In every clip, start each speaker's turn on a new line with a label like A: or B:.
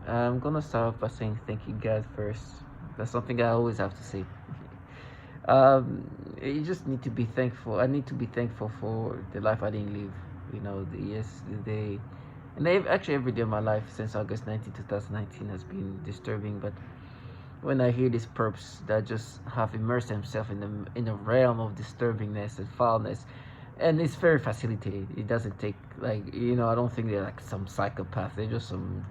A: I'm gonna start off by saying thank you, God, first. That's something I always have to say. You just need to be thankful. I need to be thankful for the life I didn't live. The yesterday, and actually every day of my life since August 19, 2019 has been disturbing. But when I hear these perps that just have immersed themselves in the realm of disturbingness and foulness, and it's very facilitated. It doesn't take I don't think they're like some psychopath. They're just some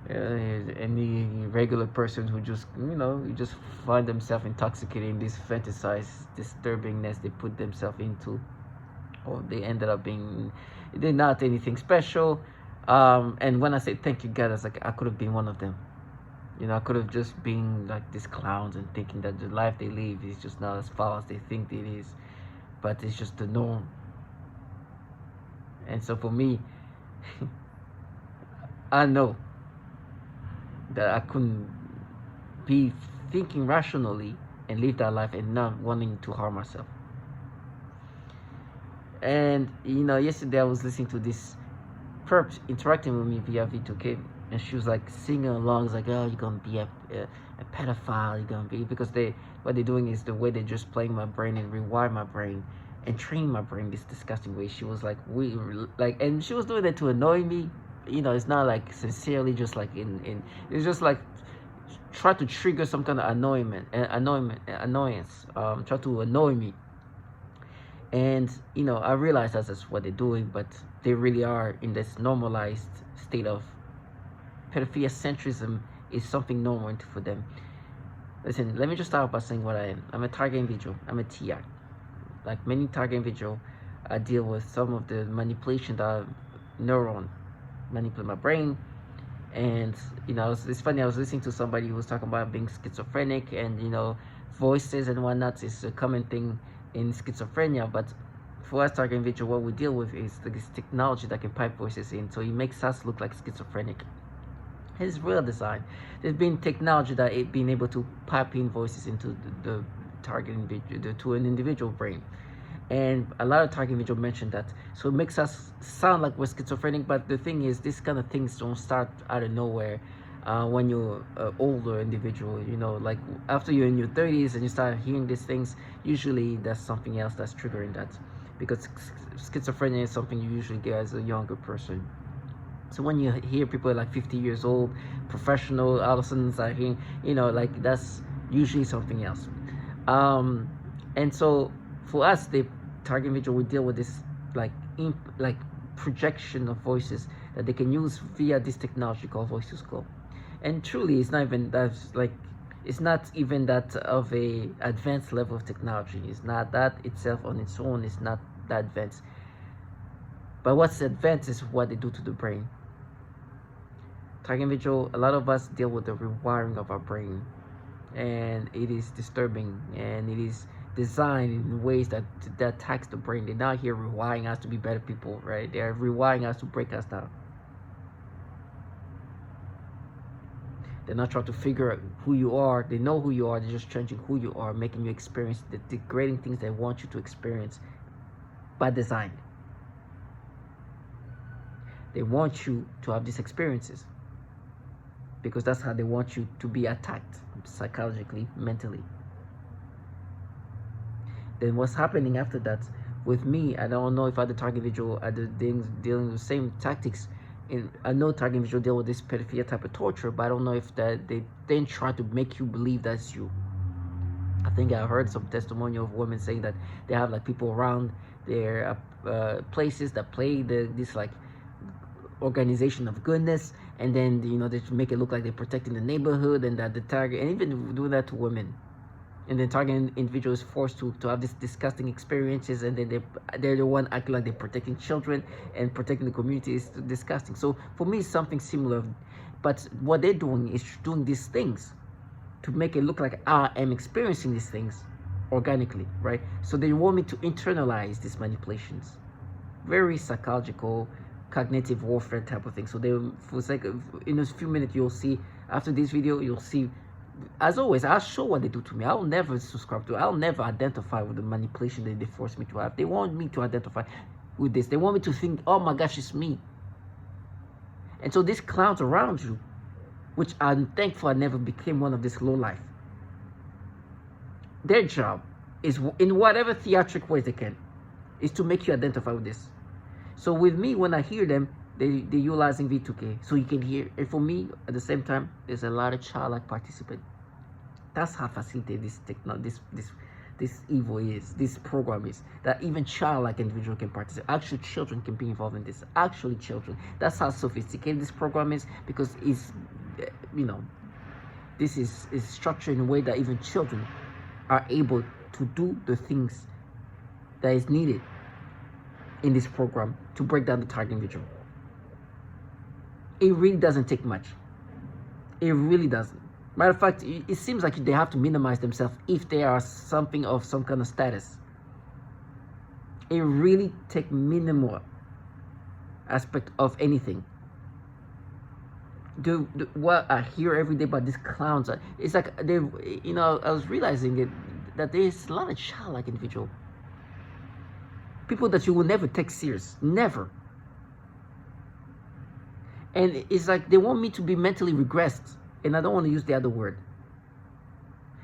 A: any regular person who just you just find themselves intoxicated in this fantasized disturbingness they put themselves into, or they ended up being, they're not anything special. And when I say thank you God, it's like I could have been one of them. I could have just been like these clowns and thinking that the life they live is just not as foul as they think it is, but it's just the norm. And so for me, I know that I couldn't be thinking rationally and live that life and not wanting to harm myself. And yesterday I was listening to this perp interacting with me via V2K, and she was like singing along. It's like, oh, you're gonna be a pedophile. You're gonna be, because what they're doing is the way they're just playing my brain and rewire my brain and train my brain this disgusting way. She was like, and she was doing that to annoy me. It's not like sincerely, just like it's just like try to trigger some kind of annoyance. Try to annoy me. And I realize that's what they're doing, but they really are in this normalized state of pedophilia centrism is something normal for them. Listen, let me just start by saying what I am. I'm a target individual. I'm a TI. Like many target individual, I deal with some of the manipulation that neuron manipulate my brain. And it's funny, I was listening to somebody who was talking about being schizophrenic, and voices and whatnot is a common thing in schizophrenia. But for us target individual, what we deal with is this technology that can pipe voices in, so it makes us look like schizophrenic. It's real design. There's been technology that it being able to pipe in voices into the target individual, to an individual brain. And a lot of target individuals mentioned that, so it makes us sound like we're schizophrenic. But the thing is, these kind of things don't start out of nowhere. When you're an older individual, like after you're in your 30s and you start hearing these things, usually that's something else that's triggering that, because schizophrenia is something you usually get as a younger person. So when you hear people like 50 years old, professional, all of a sudden start hearing, like that's usually something else. And so for us, the target individual will deal with this like projection of voices that they can use via this technology called voice to skull. And truly, it's not even that of a advanced level of technology. It's not that itself on its own. It's not that advanced. But what's advanced is what they do to the brain. Target individual, a lot of us deal with the rewiring of our brain, and it is disturbing, and it is designed in ways that attacks the brain. They're not here rewiring us to be better people, right? They're rewiring us to break us down. They're not trying to figure out who you are. They know who you are. They're just changing who you are, making you experience the degrading things they want you to experience by design. They want you to have these experiences because that's how they want you to be attacked psychologically, mentally. Then what's happening after that with me, I don't know if other target individual are dealing with the same tactics. I know target individual deal with this pedophilia type of torture, but I don't know if that they then try to make you believe that's you. I think I heard some testimonial of women saying that they have like people around their places that play this like organization of goodness, and then they make it look like they're protecting the neighborhood, and that the target, and even do that to women. And then target individual is forced to have these disgusting experiences, and then they're the one acting like they're protecting children and protecting the community. Is disgusting. So for me, it's something similar, but what they're doing is doing these things to make it look like I am experiencing these things organically, right? So they want me to internalize these manipulations. Very psychological, cognitive warfare type of thing. So they, for sake of, in a few minutes, you'll see, after this video, you'll see. As always, I'll show what they do to me. I'll never subscribe to it. I'll never identify with the manipulation that they force me to have. They want me to identify with this. They want me to think, oh my gosh, it's me. And so these clowns around you, which I'm thankful I never became one of this low life, their job is, in whatever theatric ways they can, is to make you identify with this. So with me, when I hear them, they're utilizing V2K, so you can hear. And for me, at the same time, there's a lot of childlike participant. That's how facilitated this technology, this evil is, this program is, that even childlike individual can participate. Actual children can be involved in this. Actually, children. That's how sophisticated this program is, because it's, this is structured in a way that even children are able to do the things that is needed in this program to break down the target individual. It really doesn't take much. It really doesn't. Matter of fact, it seems like they have to minimize themselves if they are something of some kind of status. It really takes minimal aspect of anything. What I hear every day about these clowns, it's like they, I was realizing that there's a lot of childlike individual. People that you will never take serious, never. And it's like they want me to be mentally regressed, and I don't want to use the other word.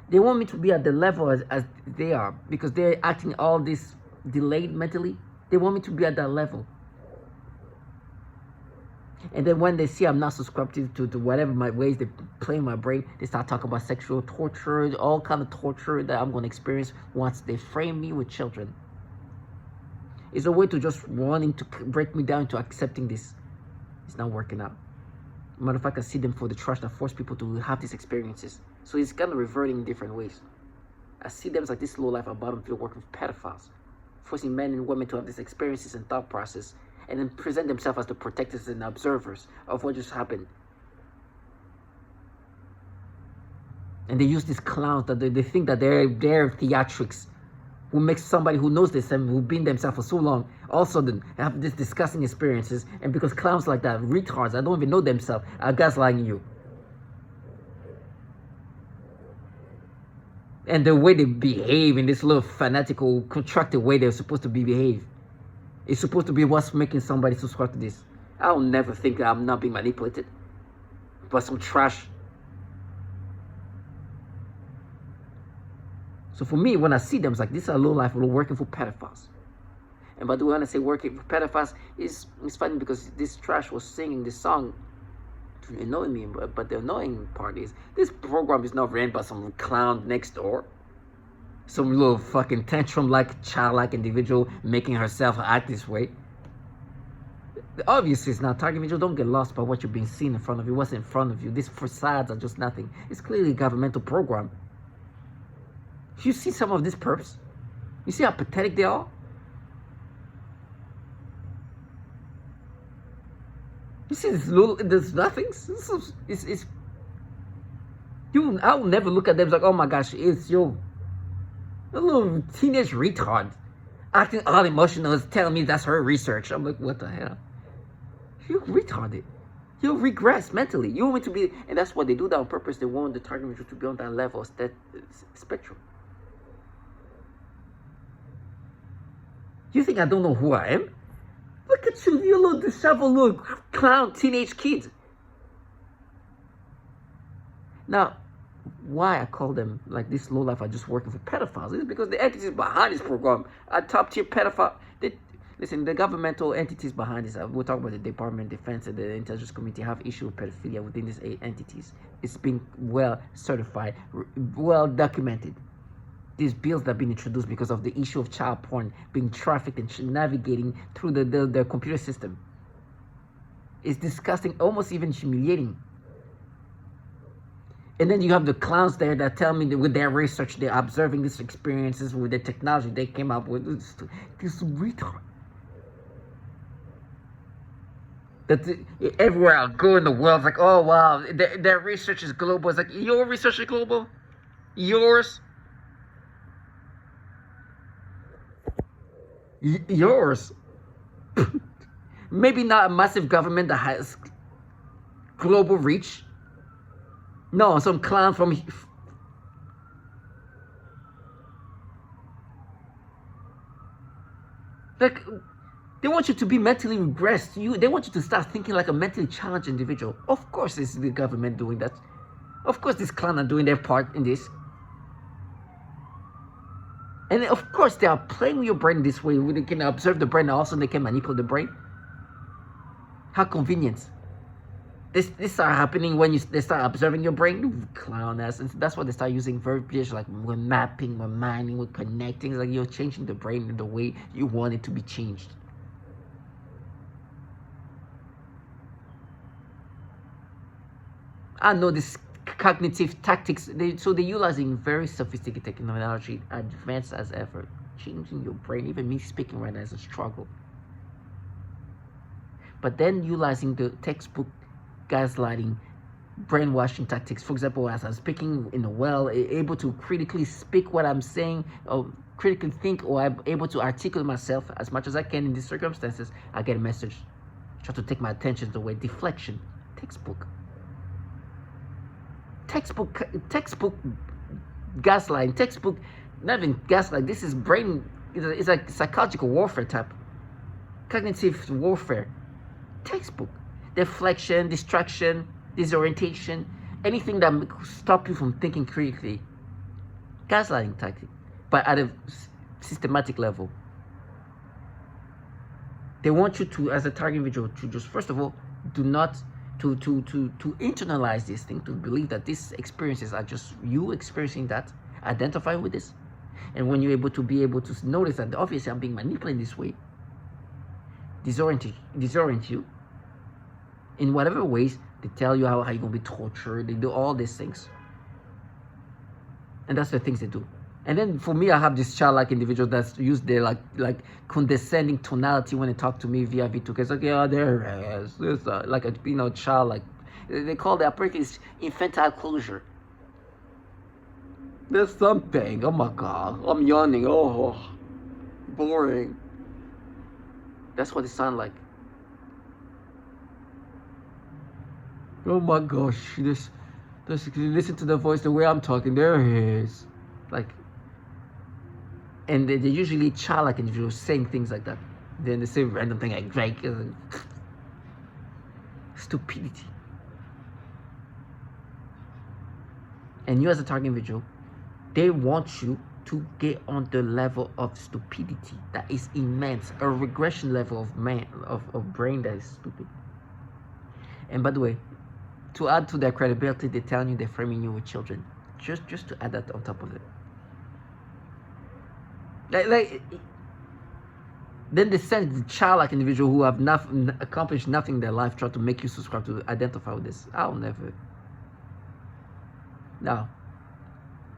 A: They want me to be at the level as they are, because they're acting all this delayed mentally. They want me to be at that level. And then when they see I'm not subscribed to whatever my ways they play my brain, they start talking about sexual torture, all kind of torture that I'm going to experience once they frame me with children. It's a way to just wanting to break me down into accepting this. It's not working out. Matter of fact, I see them for the trash that force people to have these experiences. So it's kind of reverting in different ways. I see them as like this low life at bottom field working with pedophiles, forcing men and women to have these experiences and thought process, and then present themselves as the protectors and observers of what just happened. And they use these clowns that they think that their theatrics will make somebody who knows this and who've been themselves for so long also then have these disgusting experiences. And because clowns like that, retards that don't even know themselves, are gaslighting you. And the way they behave in this little fanatical, contracted way they're supposed to behave, it's supposed to be what's making somebody subscribe to this. I'll never think that I'm not being manipulated by some trash. So for me, when I see them, it's like, these are low life, working for pedophiles. And by the way, when I say working for pedophiles, it's funny because this trash was singing this song to annoy me. But the annoying part is, this program is not ran by some clown next door. Some little fucking tantrum-like, childlike individual making herself act this way. Obviously, it's not target individual. Don't get lost by what you're being seen in front of you. What's in front of you? These facades are just nothing. It's clearly a governmental program. You see some of these perps? You see how pathetic they are? You see this nothings? I will never look at them like, oh my gosh, it's you. A little teenage retard acting all emotional is telling me that's her research. I'm like, what the hell? You're retarded. You'll regress mentally. You want me to be, and that's what they do that on purpose. They want the target individual to be on that level of spectrum. You think I don't know who I am? Look at you, you little disheveled little clown teenage kid. Now, why I call them like this low life are just working for pedophiles is because the entities behind this program are top tier pedophile. Listen, the governmental entities behind this, we'll talk about the Department of Defense and the intelligence community have issue with pedophilia within these entities. It's been well certified, well documented. These bills that have been introduced because of the issue of child porn being trafficked and navigating through the computer system. It's disgusting, almost even humiliating. And then you have the clowns there that tell me that with their research, they're observing these experiences with the technology they came up with. This retard. That everywhere I go in the world, it's like, oh wow, their research is global. It's like, your research is global? Yours? Yours? Maybe not a massive government that has global reach. No, some clown from... Like, They want you to be mentally regressed. They want you to start thinking like a mentally challenged individual. Of course, it's the government doing that. Of course, these clowns are doing their part in this. And of course, they are playing with your brain this way. They can observe the brain, and also they can manipulate the brain. How convenient. This start happening when they start observing your brain. Clown ass. And that's why they start using verbiage like we're mapping, we're mining, we're connecting. It's like you're changing the brain in the way you want it to be changed. I know this cognitive tactics. So they're utilizing very sophisticated technology, advanced as ever. Changing your brain. Even me speaking right now is a struggle. But then utilizing the textbook gaslighting, brainwashing tactics. For example, as I'm speaking in a well, able to critically speak what I'm saying, or critically think, or I'm able to articulate myself as much as I can in these circumstances, I get a message. Try to take my attention away. Deflection. Textbook gaslighting. Textbook, not even gaslighting. This is brain. It's like psychological warfare type. Cognitive warfare. Textbook. Deflection, distraction, disorientation, anything that stop you from thinking critically. Gaslighting tactic, but at a systematic level. They want you to, as a target individual, to just first of all, do not to internalize this thing, to believe that these experiences are just you experiencing that, identify with this, and when you're able to notice that obviously I'm being manipulated this way, disorient you. In whatever ways, they tell you how you're going to be tortured. They do all these things. And that's the things they do. And then for me, I have this childlike individual that's used their like condescending tonality when they talk to me via V2K. It's like, yeah, there is. It's like a child, like they call the approach is infantile closure. There's something. Oh my God, I'm yawning. Oh, boring. That's what it sounds like. Oh my gosh, listen to the voice, the way I'm talking, there he is. Like, and they're usually childlike individuals saying things like that. Then they say random thing like Drake. Stupidity. And you as a target individual, they want you to get on the level of stupidity that is immense, a regression level of brain that is stupid. And by the way, to add to their credibility, they're telling you they're framing you with children. Just to add that on top of it. Then they send the childlike individual who have accomplished nothing in their life, try to make you subscribe to identify with this. I'll never. No.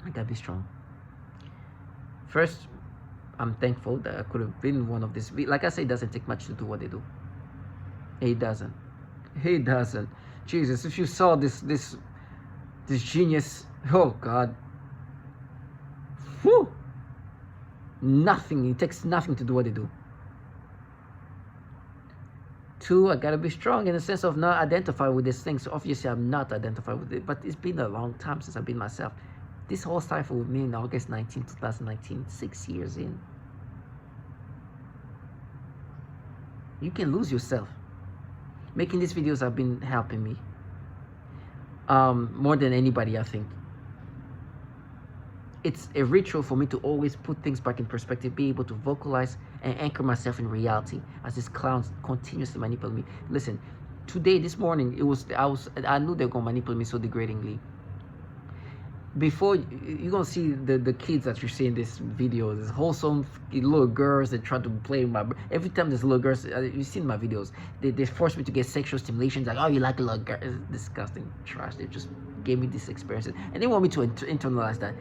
A: I gotta be strong. First, I'm thankful that I could have been one of these. Like I say, it doesn't take much to do what they do. It doesn't. It doesn't. Jesus, if you saw this genius, oh God. Whew. Nothing. It takes nothing to do what they do. Two, I gotta be strong in the sense of not identify with these things. So obviously, I'm not identified with it, but it's been a long time since I've been myself. This whole started with me in August 19, 2019, 6 years in. You can lose yourself. Making these videos have been helping me. More than anybody, I think. It's a ritual for me to always put things back in perspective, be able to vocalize and anchor myself in reality as these clowns continuously manipulate me. Listen, today, this morning, I knew they were gonna manipulate me so degradingly. Before you're gonna see the kids that you see in this video, this wholesome little girls that try to play with my. Every time there's little girls, you see in my videos, they force me to get sexual stimulation. Like, oh, you like a little girl? It's disgusting trash. They just gave me this experience, and they want me to internalize that.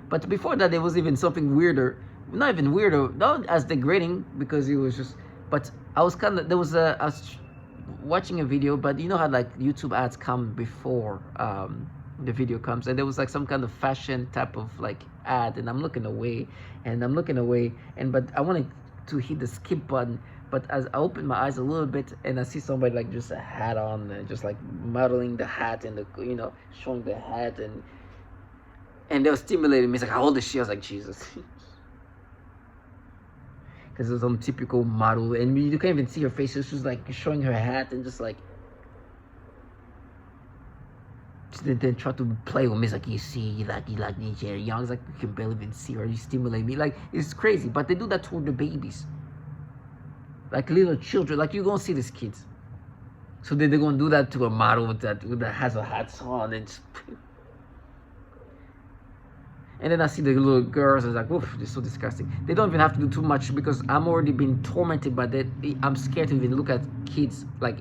A: But before that, there was even something weirder. Not even weirder, not as degrading, because it was just. But I was I was watching a video, but you know how like YouTube ads come before the video comes, and there was like some kind of fashion type of like ad, and I'm looking away, but I wanted to hit the skip button, but as I open my eyes a little bit and I see somebody like just a hat on, and just like modeling the hat and showing the hat, and they were stimulating me. It's like, how old is she? I was like, Jesus. because it's some typical model, and you can't even see her face. So she's like showing her hat and just like. Then try to play with me. It's like, you like Nigeria Young. It's like, you can barely even see her. You stimulate me. Like, it's crazy. But they do that to the babies. Like little children. Like, you're going to see these kids. So they're going to do that to a model that has a hat on. And then I see the little girls. It's like, oof, they're so disgusting. They don't even have to do too much because I'm already being tormented by that. I'm scared to even look at kids. Like,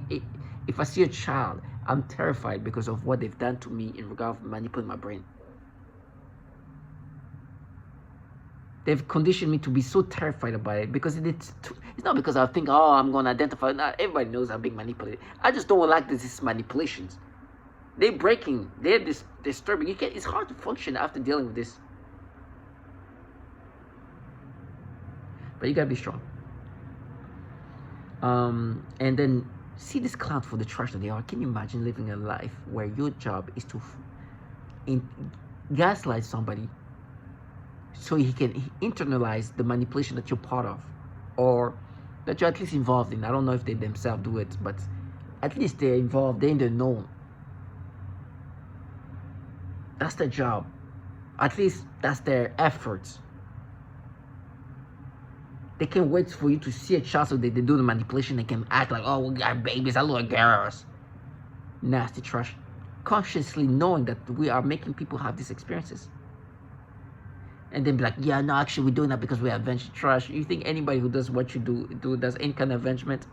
A: if I see a child, I'm terrified because of what they've done to me in regard to manipulating my brain. They've conditioned me to be so terrified about it because it's not because I think, oh, I'm going to identify. Not everybody knows I'm being manipulated. I just don't like these manipulations. They're breaking. They're disturbing. It's hard to function after dealing with this. But you got to be strong. And then see this clown for the trash that they are. Can you imagine living a life where your job is to gaslight somebody so he can internalize the manipulation that you're part of, or that you're at least involved in? I don't know if they themselves do it, but at least they're involved. They're in the know. That's their job. At least that's their efforts. They can't wait for you to see a child so they do the manipulation. They can act like, oh, we got babies, I little girls. Nasty trash. Consciously knowing that we are making people have these experiences. And then be like, yeah, no, actually we're doing that because we avenge trash. You think anybody who does what you do does any kind of avengement?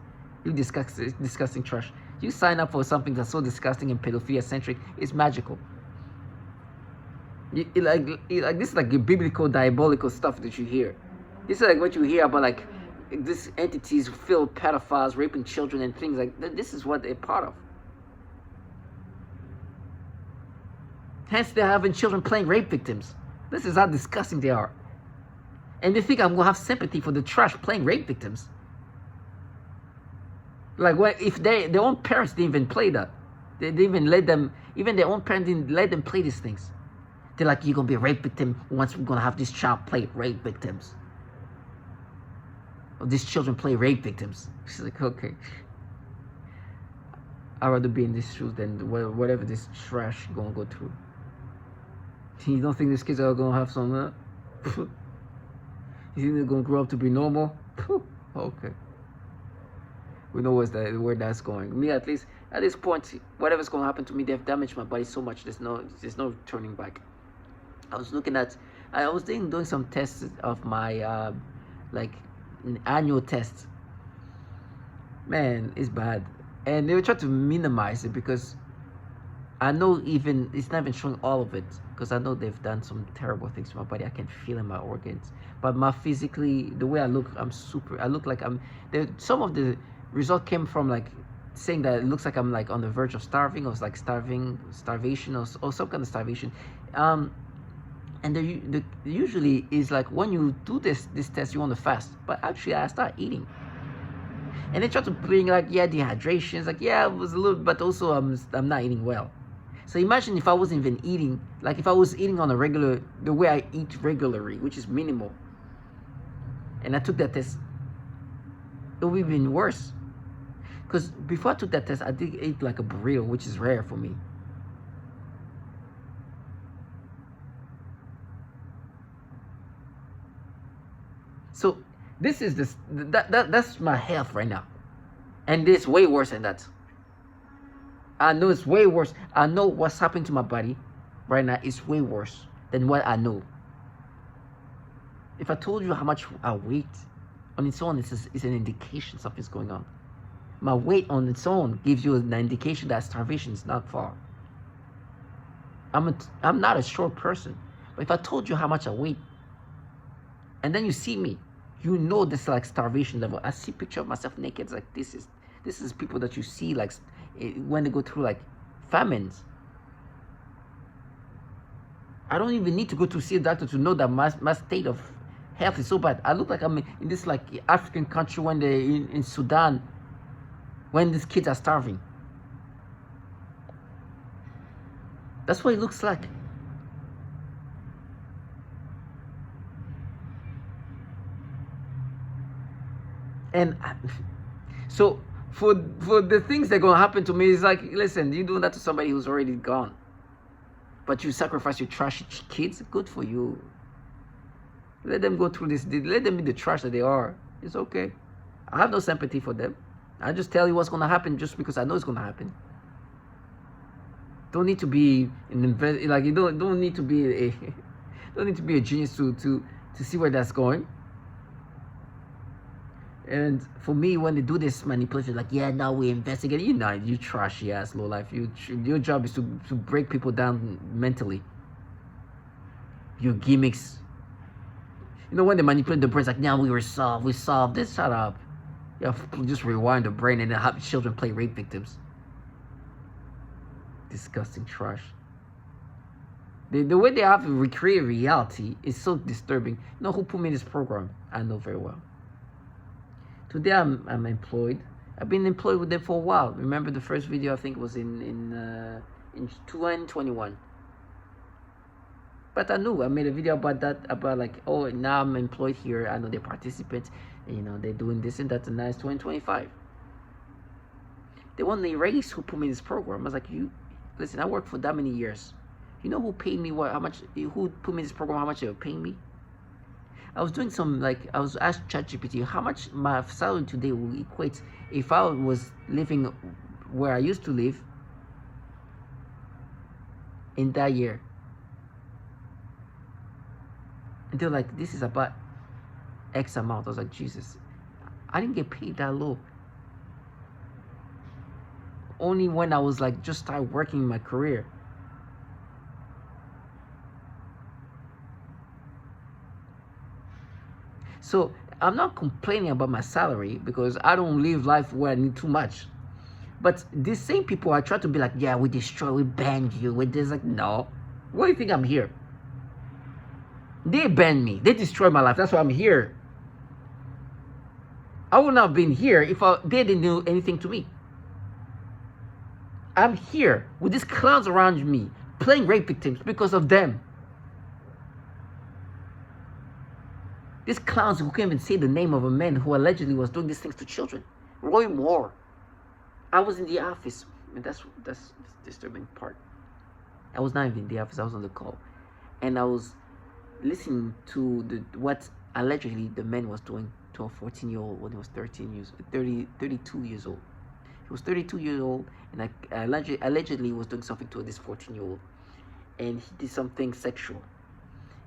A: You disgusting trash. You sign up for something that's so disgusting and pedophilia centric, it's magical. Like this is like the biblical diabolical stuff that you hear. This is like what you hear about, like these entities who feel pedophiles raping children and things like that. This is what they're part of. Hence they're having children playing rape victims. This is how disgusting they are. And they think I'm gonna have sympathy for the trash playing rape victims. Like, what if their own parents didn't even play that? They didn't even let them, even their own parents didn't let them play these things. They're like, you're gonna be a rape victim once we're gonna have this child play rape victims. Or these children play rape victims. She's like, okay. I'd rather be in these shoes than whatever this trash gonna go through. You don't think these kids are gonna have some, you think they're gonna grow up to be normal? Okay. We know where that's going. Me, at least, at this point, whatever's gonna happen to me, they've damaged my body so much, there's no turning back. I was doing some tests of my, like, annual tests. Man, it's bad. And they were trying to minimize it because I know it's not even showing all of it, because I know they've done some terrible things to my body. I can feel in my organs. But physically, the way I look, I look like some of the result came from like saying that it looks like I'm like on the verge of starving, or like starvation or some kind of starvation. And the usually is like when you do this test, you want to fast, but actually I start eating. And they try to bring like, yeah, dehydration. It's like, yeah, it was a little, but also I'm not eating well. So imagine if I wasn't even eating, like if I was eating on the way I eat regularly, which is minimal, and I took that test, it would have been worse. Because before I took that test, I did eat like a burrito, which is rare for me. So that's my health right now, and it's way worse than that. I know it's way worse. I know what's happening to my body right now is way worse than what I know. If I told you how much I weigh on its own, it's an indication something's going on. My weight on its own gives you an indication that starvation is not far. I'm not a short person, but if I told you how much I weigh, and then you see me, you know this like starvation level. I see picture of myself naked. It's like this is people that you see like when they go through like famines. I don't even need to go to see a doctor to know that my state of health is so bad. I look like I'm in this like African country when they're in Sudan, when these kids are starving. That's what it looks like. And so for the things that are gonna happen to me, it's like, listen, you doing that to somebody who's already gone, but you sacrifice your trashy kids. Good for you. Let them go through this. Let them be the trash that they are. It's okay. I have no sympathy for them. I just tell you what's gonna happen just because I know it's gonna happen. Don't need to be like you don't need to be a don't need to be a genius to see where that's going. And for me, when they do this manipulation, like, yeah, now we investigate. You trashy ass low life. Your job is to break people down mentally. Your gimmicks. When they manipulate the brains, like, now we solved this. Shut up. Just rewind the brain and then have children play rape victims. Disgusting trash. The way they have to recreate reality is so disturbing. You know who put me in this program? I know very well. Today I'm employed. I've been employed with them for a while. Remember the first video, I think it was in 2021. But I knew, I made a video about that, about like, oh, now I'm employed here. I know they're participants. They're doing this and that, and now it's 2025. They want the Israelis who put me in this program. I was like, listen, I worked for that many years. You know who paid me what? How much? Who put me in this program? How much they were paying me? I was doing some, like, I was asked ChatGPT how much my salary today will equate if I was living where I used to live in that year. And they're like, this is about X amount. I was like, Jesus, I didn't get paid that low. Only when I was like just started working in my career. So I'm not complaining about my salary because I don't live life where I need too much. But these same people, I try to be like, yeah, we destroy, we banned you. With this, like, no. Why do you think I'm here? They banned me. They destroyed my life. That's why I'm here. I would not have been here if they didn't do anything to me. I'm here with these clowns around me, playing rape victims because of them. These clowns who can't even say the name of a man who allegedly was doing these things to children. Roy Moore. I was in the office. And that's the disturbing part. I was not even in the office. I was on the call. And I was listening to what allegedly the man was doing to a 14-year-old when he was 32 years old. He was 32 years old, and allegedly was doing something to this 14-year-old. And he did something sexual.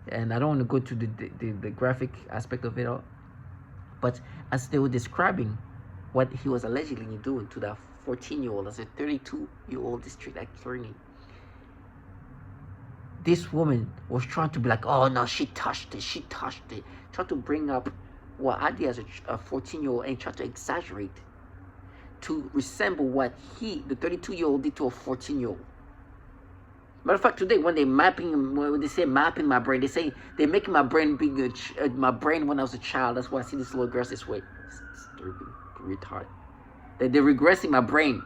A: And I don't want to go to the graphic aspect of it all. But as they were describing what he was allegedly doing to that 14-year-old as a 32-year-old district attorney, this woman was trying to be like, oh no, she touched it. Trying to bring up what I did as a 14-year-old and try to exaggerate to resemble what the 32-year-old did to a 14-year-old. Matter of fact, today when they say mapping my brain, they say they're making my brain big, my brain when I was a child. That's why I see these little girls this way. It's disturbing, retarded. They're regressing my brain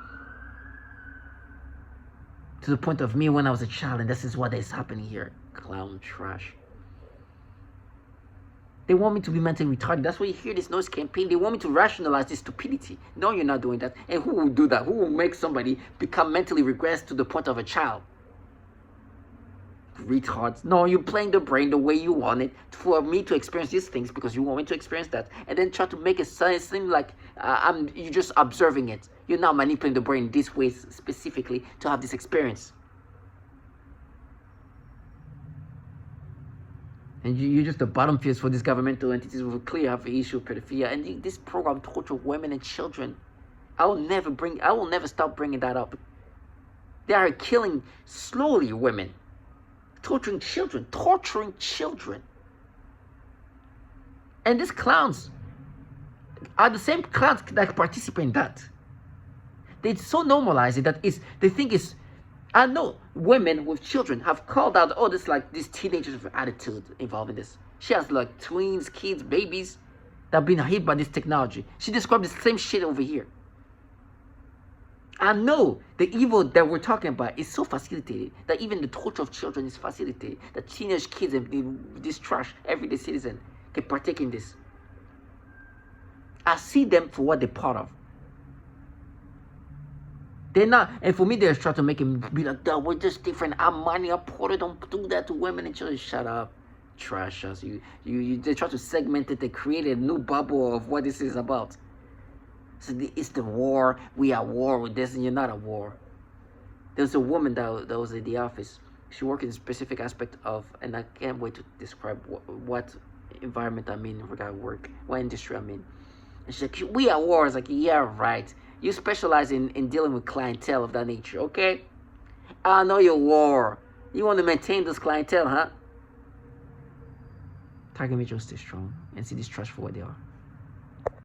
A: to the point of me when I was a child, and this is what is happening here. Clown trash. They want me to be mentally retarded. That's why you hear this noise campaign. They want me to rationalize this stupidity. No, you're not doing that. And who will do that? Who will make somebody become mentally regressed to the point of a child? Retards. No, you're playing the brain the way you want it for me to experience these things because you want me to experience that, and then try to make it seem like you're just observing it. You're not manipulating the brain this way specifically to have this experience. And you're just the bottom feeders for these governmental entities who clearly have the issue of pedophilia. And this program tortures women and children. I will never stop bringing that up. They are killing slowly women. Torturing children. And these clowns are the same clowns that participate in that. They so normalize it that they think it's. I know women with children have called out, oh, this like these teenagers with attitude involved in this. She has like tweens, kids, babies that have been hit by this technology. She described the same shit over here. I know the evil that we're talking about is so facilitated that even the torture of children is facilitated. That teenage kids and this trash, everyday citizen can partake in this. I see them for what they're part of. They're not, and for me, they're trying to make him be like, that we're just different. I'm money, I'm poor, don't do that to women and children. Shut up, trash us. They try to segment it. They created a new bubble of what this is about. So it's the war. We are at war with this, and you're not at war. There's a woman that was in the office. She worked in a specific aspect of, and I can't wait to describe what environment I'm in regard work, what industry I'm in. And she's like, we are at war. I was like, yeah, right. You specialize in dealing with clientele of that nature, okay? I know your war. You want to maintain this clientele, huh? Tiger Mitchell, stay strong and see this trash for what they are.